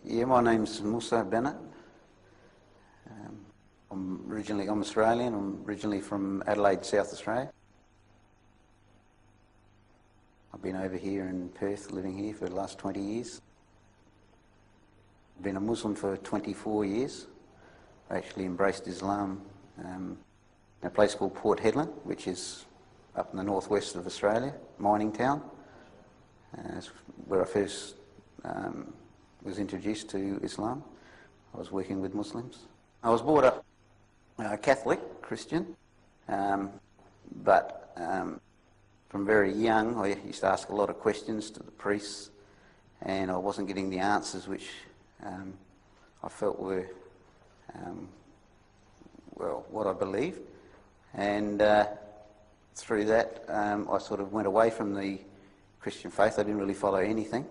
Yeah, my name's Moosa Benneth. I'm Australian. I'm originally from Adelaide, South Australia. I've been over here in Perth, living here for the last 20 years. I've been a Muslim for 24 years. I actually embraced Islam in a place called Port Hedland, which is up in the northwest of Australia, mining town. That's where I first was introduced to Islam. I was working with Muslims. I was brought up Catholic, Christian, but from very young I used to ask a lot of questions to the priests, and I wasn't getting the answers which I felt were, well, what I believed. And through that I sort of went away from the Christian faith. I didn't really follow anything.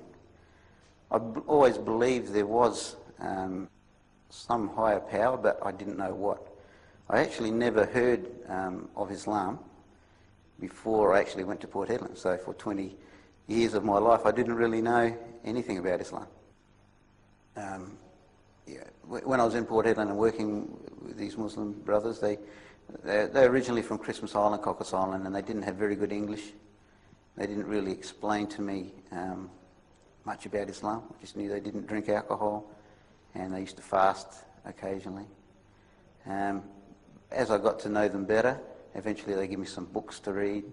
I always believed there was some higher power, but I didn't know what. I actually never heard of Islam before I actually went to Port Hedland. So for 20 years of my life, I didn't really know anything about Islam. When I was in Port Hedland and working with these Muslim brothers, they're originally from Christmas Island, Cocos Island, and they didn't have very good English. They didn't really explain to me much about Islam. I just knew they didn't drink alcohol, and they used to fast occasionally. As I got to know them better, eventually they gave me some books to read,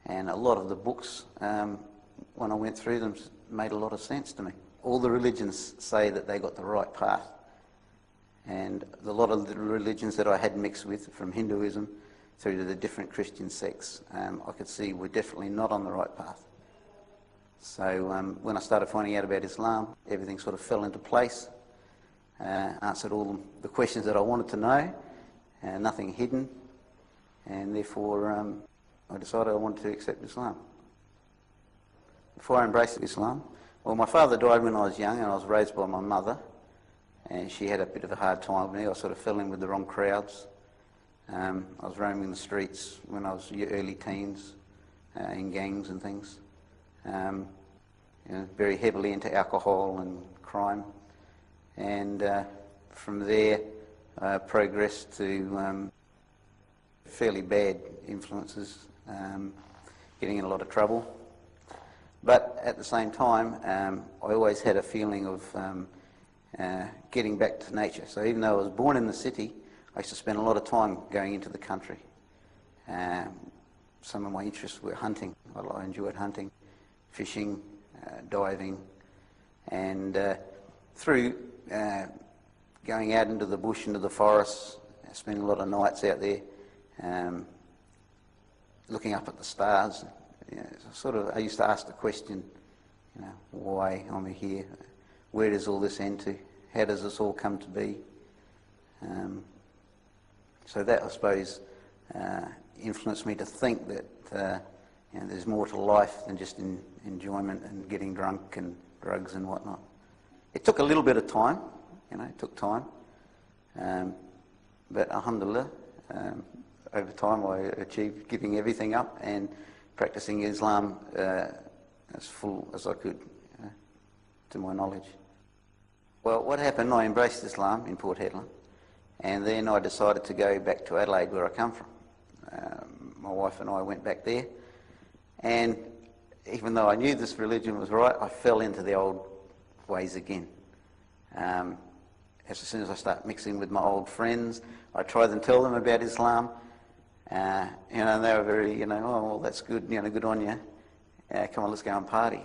and a lot of the books, when I went through them, made a lot of sense to me. All the religions say that they got the right path, and a lot of the religions that I had mixed with, from Hinduism through to the different Christian sects, I could see were definitely not on the right path. So when I started finding out about Islam, everything sort of fell into place, answered all the questions that I wanted to know, nothing hidden, and therefore I decided I wanted to accept Islam. Before I embraced Islam, well, my father died when I was young, and I was raised by my mother, and she had a bit of a hard time with me. I sort of fell in with the wrong crowds. I was roaming the streets when I was early teens, in gangs and things. Very heavily into alcohol and crime, and from there progressed to fairly bad influences, getting in a lot of trouble. But at the same time, I always had a feeling of getting back to nature. So even though I was born in the city, I used to spend a lot of time going into the country. Some of my interests were hunting. I enjoyed hunting, fishing, diving, and through going out into the bush, into the forests, spending a lot of nights out there, looking up at the stars. I used to ask the question, why am I here? Where does all this end to? How does this all come to be? So that, I suppose, influenced me to think that there's more to life than just enjoyment and getting drunk and drugs and whatnot. It took a little bit of time, it took time, but alhamdulillah, over time I achieved giving everything up and practicing Islam as full as I could, to my knowledge. Well, what happened, I embraced Islam in Port Hedland, and then I decided to go back to Adelaide, where I come from. My wife and I went back there, and even though I knew this religion was right, I fell into the old ways again. As soon as I start mixing with my old friends, I try and tell them about Islam, and they were very, oh, well, that's good, good on you. Come on, let's go and party,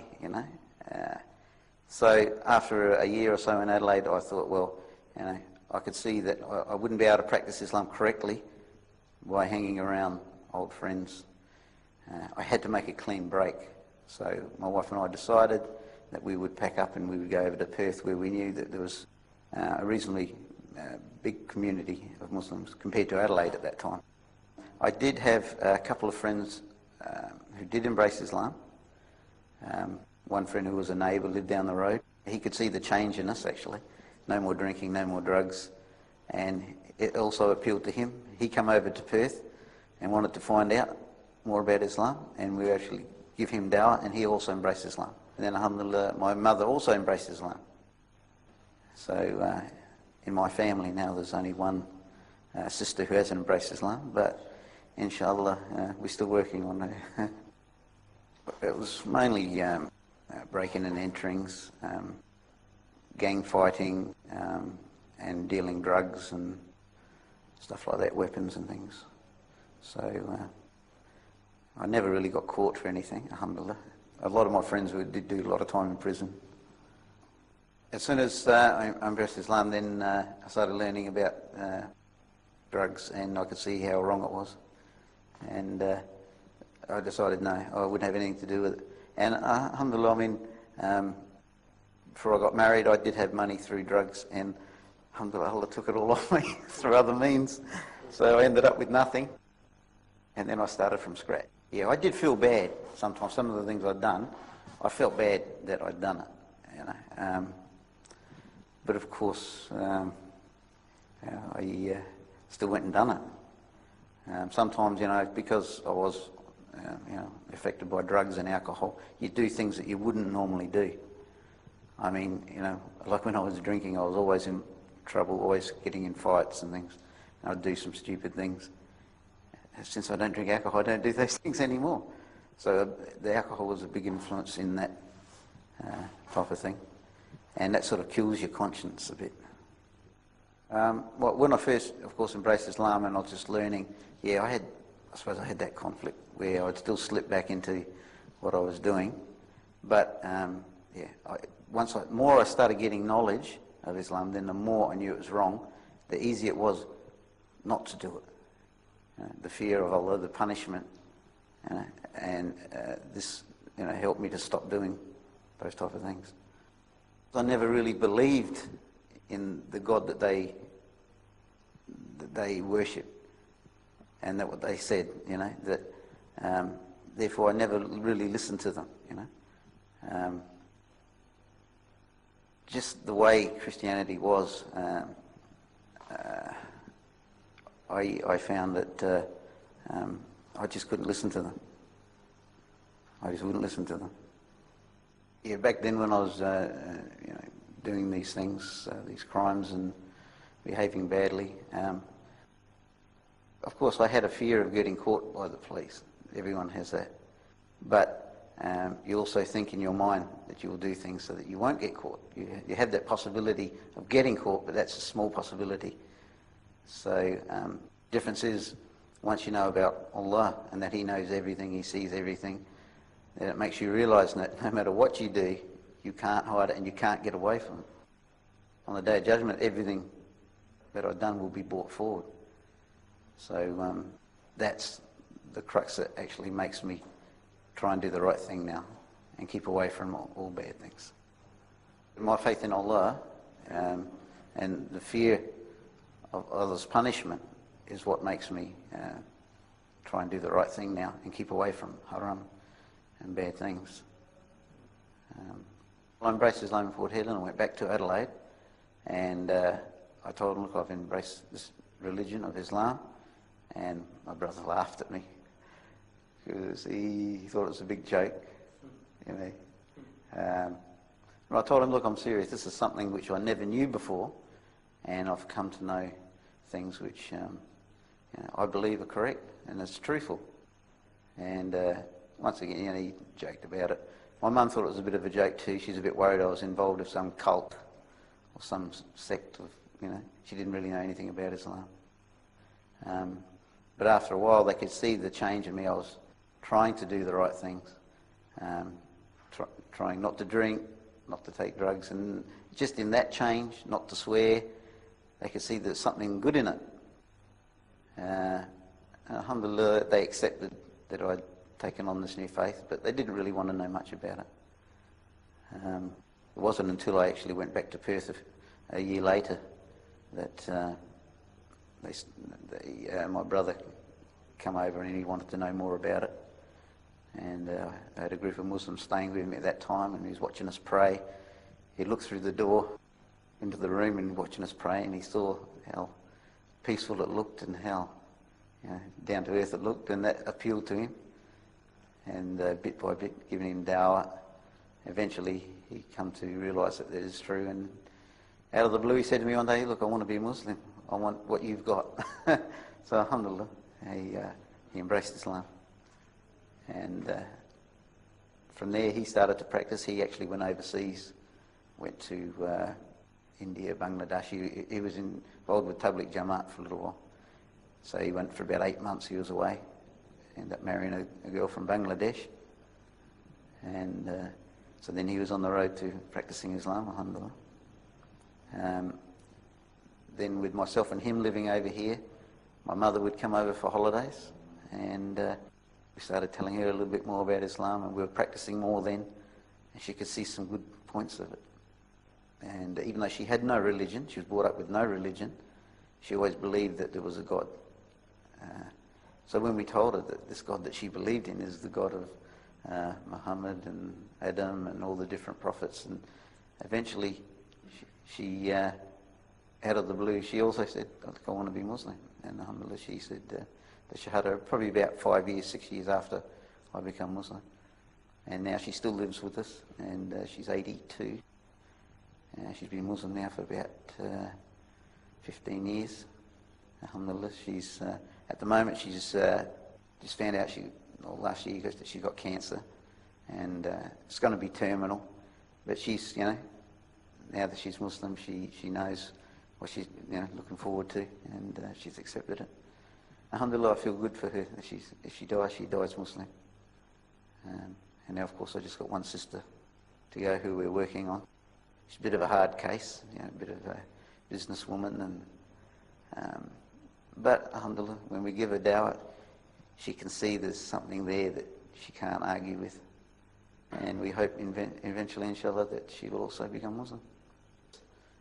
So after a year or so in Adelaide, I thought, well, I could see that I wouldn't be able to practice Islam correctly by hanging around old friends. I had to make a clean break. So my wife and I decided that we would pack up and we would go over to Perth, where we knew that there was a reasonably big community of Muslims compared to Adelaide at that time. I did have a couple of friends who did embrace Islam. One friend who was a neighbour lived down the road. He could see the change in us, actually. No more drinking, no more drugs. And it also appealed to him. He came over to Perth and wanted to find out more about Islam, and we actually give him dawah, and he also embraced Islam. And then, alhamdulillah, my mother also embraced Islam. So in my family now there's only one sister who hasn't embraced Islam, but inshallah we're still working on her. It was mainly breaking and enterings, gang fighting, and dealing drugs and stuff like that, weapons and things. So I never really got caught for anything, alhamdulillah. A lot of my friends did do a lot of time in prison. As soon as I embraced Islam, then I started learning about drugs, and I could see how wrong it was. And I decided, no, I wouldn't have anything to do with it. And alhamdulillah, I mean, before I got married, I did have money through drugs, and alhamdulillah, Allah took it all off me through other means. So I ended up with nothing, and then I started from scratch. Yeah, I did feel bad sometimes. Some of the things I'd done, I felt bad that I'd done it, you know. But of course, I still went and done it. Sometimes, you know, because I was, you know, affected by drugs and alcohol, you do things that you wouldn't normally do. I mean, you know, like when I was drinking, I was always in trouble, always getting in fights and things. And I'd do some stupid things. Since I don't drink alcohol, I don't do those things anymore. So the alcohol was a big influence in that type of thing. And that sort of kills your conscience a bit. Well, when I first, of course, embraced Islam and I was just learning, yeah, I suppose I had that conflict where I'd still slip back into what I was doing. But, yeah, more I started getting knowledge of Islam, then the more I knew it was wrong, the easier it was not to do it. The fear of Allah, the punishment, and this, you know, helped me to stop doing those type of things. I never really believed in the God that they worship, and that what they said, you know, that therefore I never really listened to them, you know. Just the way Christianity was, I found that I just couldn't listen to them. I just wouldn't listen to them. Yeah, back then when I was, you know, doing these things, these crimes and behaving badly, of course I had a fear of getting caught by the police. Everyone has that. But you also think in your mind that you will do things so that you won't get caught. You have that possibility of getting caught, but that's a small possibility. So difference is, once you know about Allah and that He knows everything, He sees everything, then it makes you realise that no matter what you do, you can't hide it and you can't get away from it. On the Day of Judgment, everything that I've done will be brought forward. So that's the crux that actually makes me try and do the right thing now and keep away from all bad things. My faith in Allah and the fear of others' punishment is what makes me try and do the right thing now and keep away from haram and bad things. I embraced Islam in Port Hedland and went back to Adelaide, and I told him, look, I've embraced this religion of Islam, and my brother laughed at me because he thought it was a big joke, you know. And I told him, look, I'm serious, this is something which I never knew before, and I've come to know things which you know, I believe are correct and it's truthful. And once again, you know, he joked about it. My mum thought it was a bit of a joke too. She's a bit worried I was involved with some cult or some sect of, you know, she didn't really know anything about Islam. But after a while, they could see the change in me. I was trying to do the right things, trying not to drink, not to take drugs, and just in that change, not to swear, they could see there's something good in it. Alhamdulillah, they accepted that I'd taken on this new faith, but they didn't really want to know much about it. It wasn't until I actually went back to Perth a year later that my brother come over and he wanted to know more about it. And I had a group of Muslims staying with me at that time, and he was watching us pray. He looked through the door into the room and watching us pray, and he saw how peaceful it looked and how down to earth it looked, and that appealed to him. And bit by bit, giving him dawah, eventually he come to realise that is true. And out of the blue, he said to me one day, "Look, I want to be a Muslim. I want what you've got." So alhamdulillah, he embraced Islam. And from there he started to practice. He actually went overseas, went to India, Bangladesh. He was involved with Tabligh Jamaat for a little while. So he went for about 8 months. He was away. Ended up marrying a girl from Bangladesh. And so then he was on the road to practicing Islam, alhamdulillah. Then with myself and him living over here, my mother would come over for holidays, and we started telling her a little bit more about Islam, and we were practicing more then, and she could see some good points of it. And even though she had no religion, she was brought up with no religion, she always believed that there was a God. So when we told her that this God that she believed in is the God of Muhammad and Adam and all the different prophets, and eventually she out of the blue, she also said, "I want to be Muslim." And alhamdulillah, she said the Shahada probably about 5 years, 6 years after I become Muslim. And now she still lives with us, and she's 82. She's been Muslim now for about 15 years. Alhamdulillah, she's at the moment she's just found out last year that she got cancer, and it's going to be terminal. But she's now that she's Muslim, she knows what she's looking forward to, and she's accepted it. Alhamdulillah, I feel good for her. If she dies Muslim. And now, of course, I just got one sister to go who we're working on. She's a bit of a hard case, a bit of a businesswoman, but alhamdulillah, when we give her dawah, she can see there's something there that she can't argue with. And we hope eventually, inshallah, that she will also become Muslim.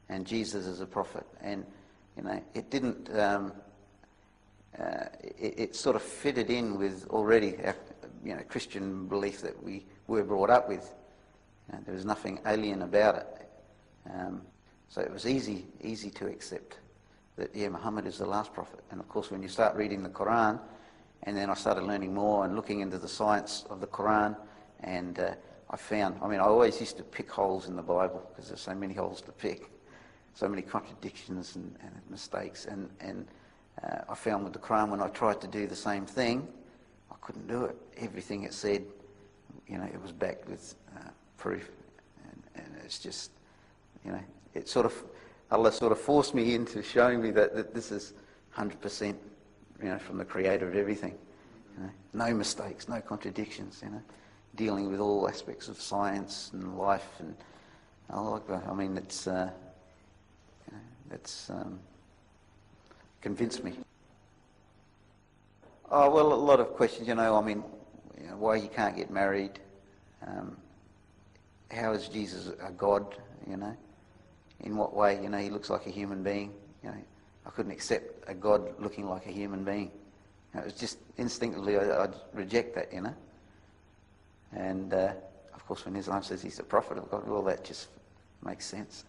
And Jesus is a prophet, and it didn't. It sort of fitted in with already our, Christian belief that we were brought up with. There was nothing alien about it. So it was easy to accept that, Muhammad is the last prophet. And of course, when you start reading the Quran, and then I started learning more and looking into the science of the Quran, and I always used to pick holes in the Bible because there's so many holes to pick, so many contradictions and mistakes. And I found with the Quran, when I tried to do the same thing, I couldn't do it. Everything it said, it was backed with proof. And it's just, it sort of, Allah sort of forced me into showing me that this is 100%, from the creator of everything. No mistakes, no contradictions, dealing with all aspects of science and life. And it's convinced me. Oh, well, a lot of questions, why you can't get married, how is Jesus a God, in what way, he looks like a human being, I couldn't accept a God looking like a human being. It was just instinctively I'd reject that, And of course, when Islam says he's a prophet of God, well, that just makes sense.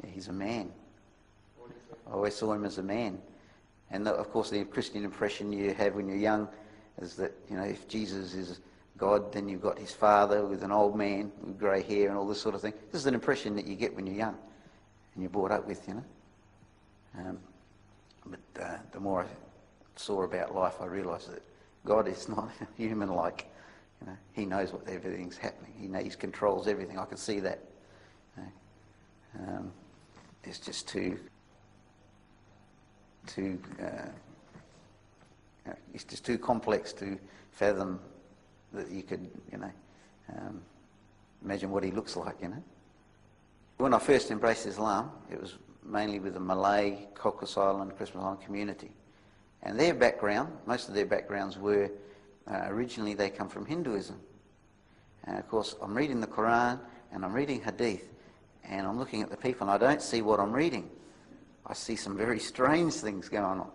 He's a man. I always saw him as a man. And of course, the Christian impression you have when you're young is that, if Jesus is God, then you've got his father with an old man with grey hair and all this sort of thing. This is an impression that you get when you're young and you're brought up with, But the more I saw about life, I realised that God is not human-like. He knows what everything's happening. He controls everything. I can see that. It's just it's just too complex to fathom that you could, imagine what he looks like, When I first embraced Islam, it was mainly with the Malay, Cocos Island, Christmas Island community. And their background, most of their backgrounds were, originally they come from Hinduism. And of course, I'm reading the Quran and I'm reading Hadith, and I'm looking at the people and I don't see what I'm reading. I see some very strange things going on.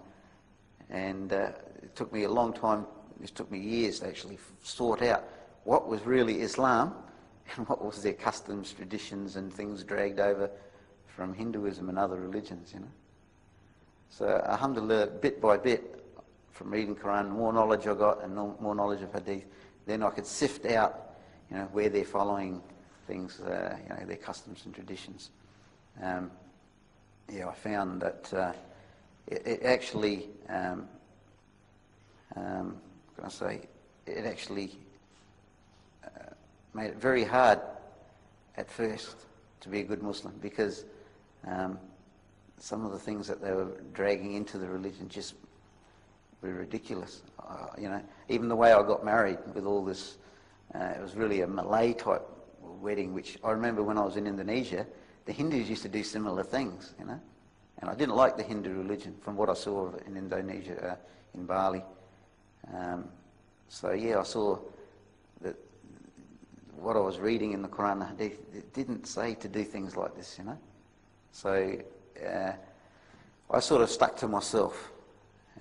And it took me a long time, it took me years to actually sort out what was really Islam and what was their customs, traditions and things dragged over from Hinduism and other religions, you know. So alhamdulillah, bit by bit, from reading Quran, the more knowledge I got and more knowledge of Hadith, then I could sift out, you know, where they're following things, you know, their customs and traditions. Yeah, I found that it actually, can I say, it actually made it very hard at first to be a good Muslim, because some of the things that they were dragging into the religion just were ridiculous. You know, even the way I got married with all this, it was really a Malay type wedding, which I remember when I was in Indonesia, the Hindus used to do similar things, you know. And I didn't like the Hindu religion from what I saw of it in Indonesia, in Bali. So yeah, I saw that what I was reading in the Quran and Hadith, it didn't say to do things like this, you know. So I sort of stuck to myself,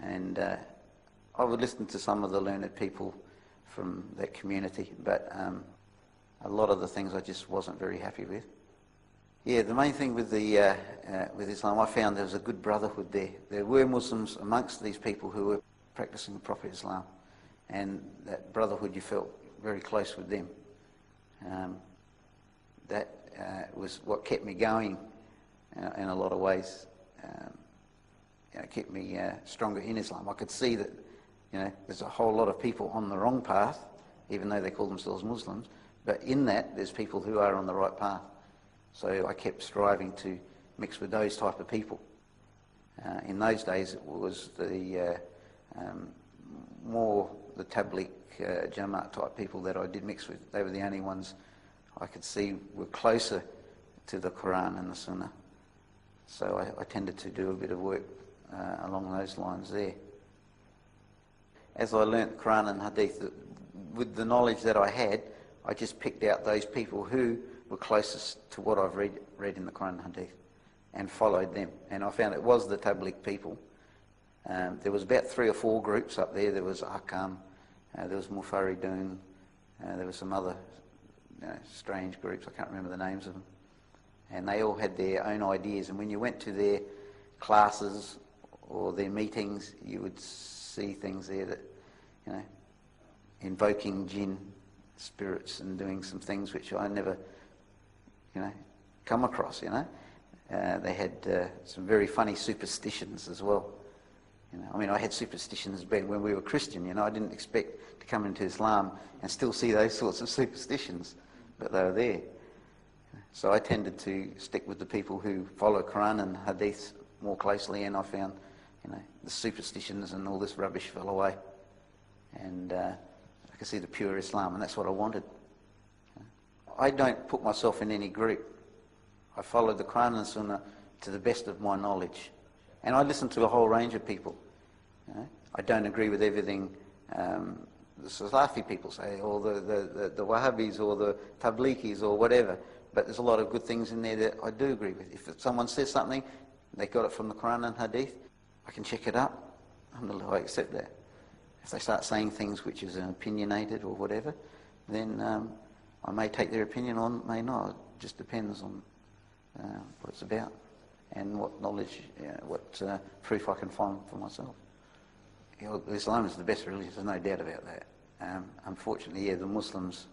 and I would listen to some of the learned people from that community, but a lot of the things I just wasn't very happy with. Yeah, the main thing with the with Islam, I found there was a good brotherhood there. There were Muslims amongst these people who were practicing the proper Islam, and that brotherhood, you felt very close with them. That was what kept me going in a lot of ways. You know, kept me stronger in Islam. I could see that, you know, there's a whole lot of people on the wrong path, even though they call themselves Muslims, but in that there's people who are on the right path. So I kept striving to mix with those type of people. In those days it was the more the Tabligh Jamaat type people that I did mix with. They were the only ones I could see were closer to the Quran and the Sunnah. So I tended to do a bit of work along those lines there. As I learnt Quran and Hadith, with the knowledge that I had, I just picked out those people who were closest to what I've read in the Quran and Hadith, and followed them. And I found it was the Tabligh people. There was about 3 or 4 groups up there. There was Ahkam, there was Mufaridun, there were some other strange groups. I can't remember the names of them. And they all had their own ideas. And when you went to their classes or their meetings, you would see things there that, you know, invoking jinn spirits and doing some things which I never, you know, come across, you know. They had some very funny superstitions as well. You know, I mean, I had superstitions back when we were Christian, you know. I didn't expect to come into Islam and still see those sorts of superstitions, but they were there. So I tended to stick with the people who follow Quran and Hadith more closely, and I found, you know, the superstitions and all this rubbish fell away. And I could see the pure Islam, and that's what I wanted. I don't put myself in any group. I follow the Quran and Sunnah to the best of my knowledge. And I listen to a whole range of people. You know? I don't agree with everything the Salafi people say, or the Wahhabis, or the Tablighis, or whatever. But there's a lot of good things in there that I do agree with. If someone says something, they got it from the Quran and Hadith, I can check it up. Alhamdulillah, I accept that. If they start saying things which is opinionated or whatever, then I may take their opinion on, may not. It just depends on what it's about and what knowledge, what proof I can find for myself. You know, Islam is the best religion, there's no doubt about that. Unfortunately, yeah, the Muslims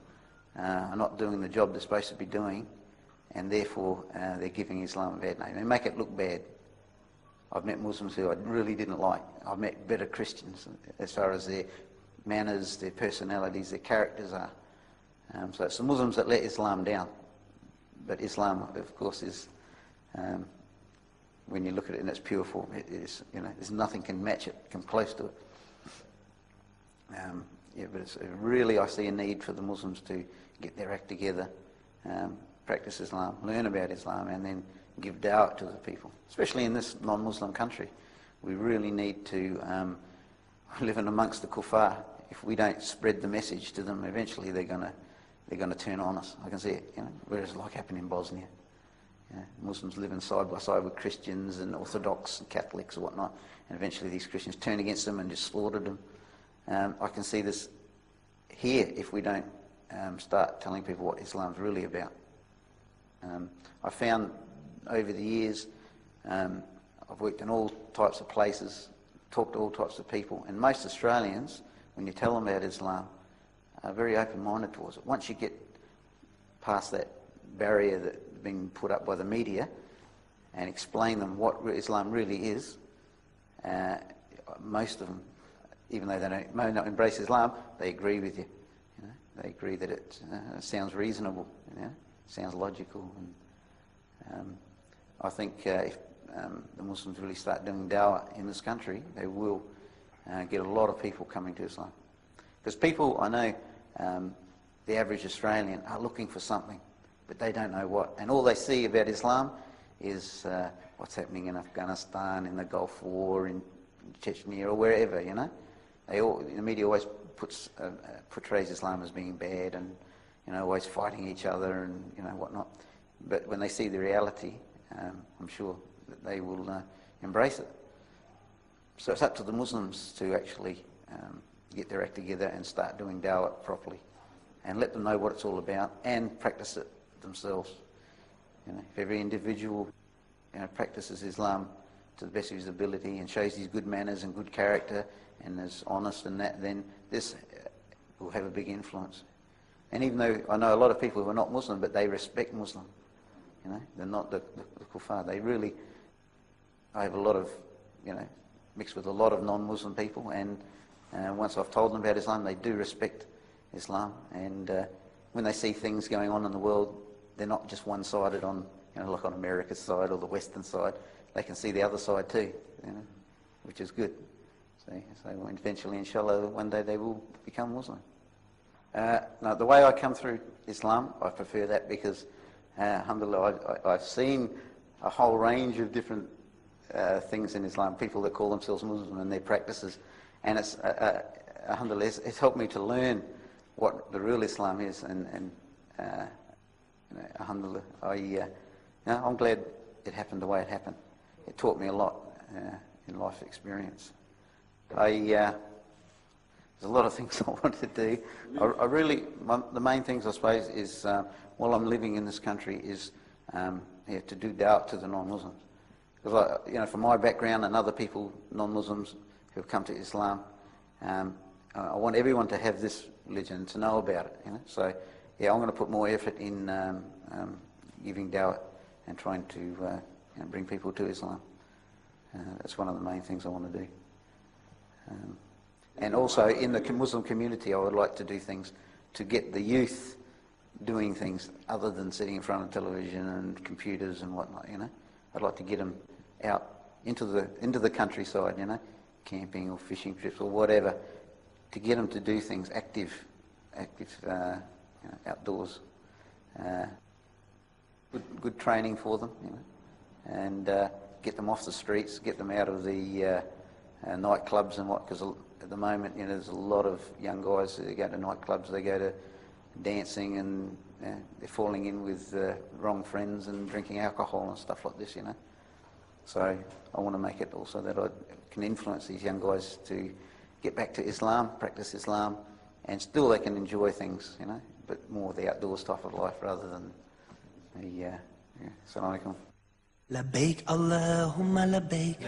are not doing the job they're supposed to be doing, and therefore they're giving Islam a bad name. They make it look bad. I've met Muslims who I really didn't like. I've met better Christians as far as their manners, their personalities, their characters are. So it's the Muslims that let Islam down. But Islam, of course, is, when you look at it in its pure form, it is, you know, there's nothing can match it, come close to it. Yeah, but it's really, I see a need for the Muslims to get their act together, practice Islam, learn about Islam, and then give dawah to the people, especially in this non-Muslim country. We really need to live in amongst the kuffar. If we don't spread the message to them, eventually they're going to turn on us. I can see it, whereas like happened in Bosnia. Muslims living side by side with Christians and Orthodox and Catholics and whatnot, and eventually these Christians turn against them and just slaughtered them. I can see this here if we don't start telling people what Islam's really about. I found over the years, I've worked in all types of places, talked to all types of people, and most Australians, when you tell them about Islam, are very open-minded towards it. Once you get past that barrier that's been put up by the media and explain them what Islam really is, most of them, even though they may not embrace Islam, they agree with you. They agree that it sounds reasonable, sounds logical. And I think if the Muslims really start doing dawah in this country, they will get a lot of people coming to Islam. Because people, I know, the average Australian are looking for something, but they don't know what. And all they see about Islam is what's happening in Afghanistan, in the Gulf War, in Chechnya, or wherever, The media always portrays Islam as being bad and, always fighting each other and, whatnot. But when they see the reality, I'm sure that they will embrace it. So it's up to the Muslims to actually get their act together and start doing dawah properly and let them know what it's all about and practice it themselves. If every individual practices Islam to the best of his ability and shows his good manners and good character and is honest and that, then this will have a big influence. And even though I know a lot of people who are not Muslim, but they respect Muslim, they're not the kuffar. They really, I have a lot of, mixed with a lot of non-Muslim people, and once I've told them about Islam, they do respect Islam. And when they see things going on in the world, they're not just one-sided on, like on America's side or the Western side. They can see the other side too, which is good. So eventually, inshallah, one day they will become Muslim. Now, the way I come through Islam, I prefer that because, alhamdulillah, I've seen a whole range of different things in Islam, people that call themselves Muslim and their practices, and it's, alhamdulillah, it's helped me to learn what the real Islam is, and alhamdulillah, I'm glad it happened the way it happened. It taught me a lot in life experience. There's a lot of things I want to do. The main things, I suppose, is while I'm living in this country is to do dawah to the non-Muslims. Because from my background and other people, non-Muslims who have come to Islam, I want everyone to have this religion, to know about it. So I'm going to put more effort in giving dawah and trying to bring people to Islam. That's one of the main things I want to do. And also in the Muslim community, I would like to do things to get the youth doing things other than sitting in front of television and computers and whatnot. I'd like to get them out into the countryside, camping or fishing trips or whatever, to get them to do things active outdoors. Good training for them, and get them off the streets, get them out of the nightclubs and what, because at the moment, there's a lot of young guys who go to nightclubs, they go to dancing and they're falling in with wrong friends and drinking alcohol and stuff like this, So I want to make it also that I can influence these young guys to get back to Islam, practice Islam, and still they can enjoy things, but more the outdoors type of life rather than the, Assalamu alaikum. لبيك اللهم لبيك